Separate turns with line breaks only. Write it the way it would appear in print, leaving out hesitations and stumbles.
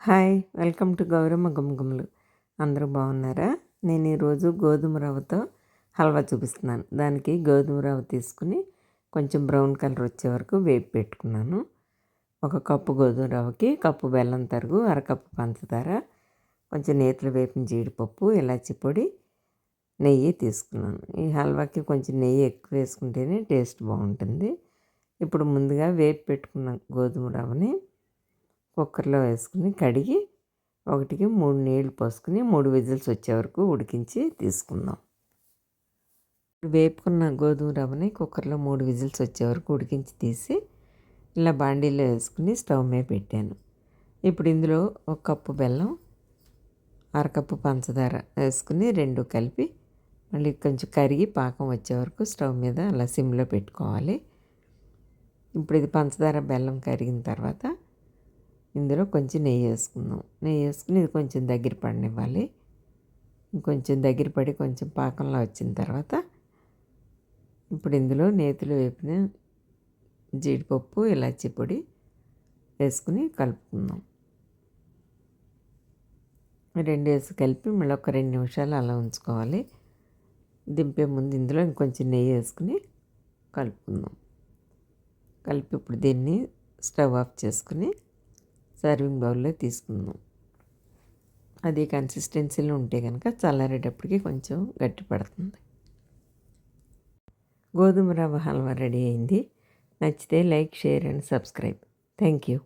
Hi, welcome to Gauramma గుమ్మగుమ్మలు. అందరూ బాగున్నారా? నేను ఈరోజు గోధుమ రవ్వతో హల్వా చూపిస్తున్నాను. దానికి గోధుమ రవ్వ తీసుకుని కొంచెం బ్రౌన్ కలర్ వచ్చే వరకు వేపి పెట్టుకున్నాను. ఒక కప్పు గోధుమ రవ్వకి కప్పు బెల్లం తరుగు, అరకప్పు పంచదార, కొంచెం నేతిలో వేపిన జీడిపప్పు, ఇలాచి పొడి, నెయ్యి తీసుకున్నాను. ఈ హల్వాకి కొంచెం నెయ్యి ఎక్కువ వేసుకుంటేనే టేస్ట్ బాగుంటుంది. ఇప్పుడు ముందుగా వేపి పెట్టుకున్న గోధుమ రవ్వని కుక్కర్లో వేసుకుని కడిగి 1కి 3 నీళ్ళు పోసుకుని 3 విజిల్స్ వచ్చే వరకు ఉడికించి తీసుకుందాం. వేపుకున్న గోధుమ రవ్వని కుక్కర్లో 3 విజిల్స్ వచ్చే వరకు ఉడికించి తీసి ఇలా బాండీలో వేసుకుని స్టవ్ మీద పెట్టాను. ఇప్పుడు ఇందులో 1 కప్పు బెల్లం, అరకప్పు పంచదార వేసుకుని 2 కలిపి మళ్ళీ కొంచెం కరిగి పాకం వచ్చే వరకు స్టవ్ మీద అలా సిమ్లో పెట్టుకోవాలి. ఇప్పుడు ఇది పంచదార బెల్లం కరిగిన తర్వాత ఇందులో కొంచెం నెయ్యి వేసుకుందాం. నెయ్యి వేసుకుని ఇది కొంచెం దగ్గర పడనివ్వాలి. కొంచెం దగ్గర పడి కొంచెం పాకంలో వచ్చిన తర్వాత ఇప్పుడు ఇందులో నేతిలో వేపిన జీడిపప్పు, ఇలాచి పొడి వేసుకుని కలుపుకుందాం. 2 వేసి కలిపి మళ్ళీ ఒక 2 నిమిషాలు అలా ఉంచుకోవాలి. దింపే ముందు ఇందులో ఇంకొంచెం నెయ్యి వేసుకుని కలుపుకుందాం. కలిపి ఇప్పుడు దీన్ని స్టవ్ ఆఫ్ చేసుకుని సర్వింగ్ బౌల్లో తీసుకుందాం. అది కన్సిస్టెన్సీలో ఉంటే కనుక చల్లారేటప్పటికి కొంచెం గట్టి పడుతుంది. గోధుమ రవ్వ హల్వా రెడీ అయింది. నచ్చితే like, share and subscribe. Thank you.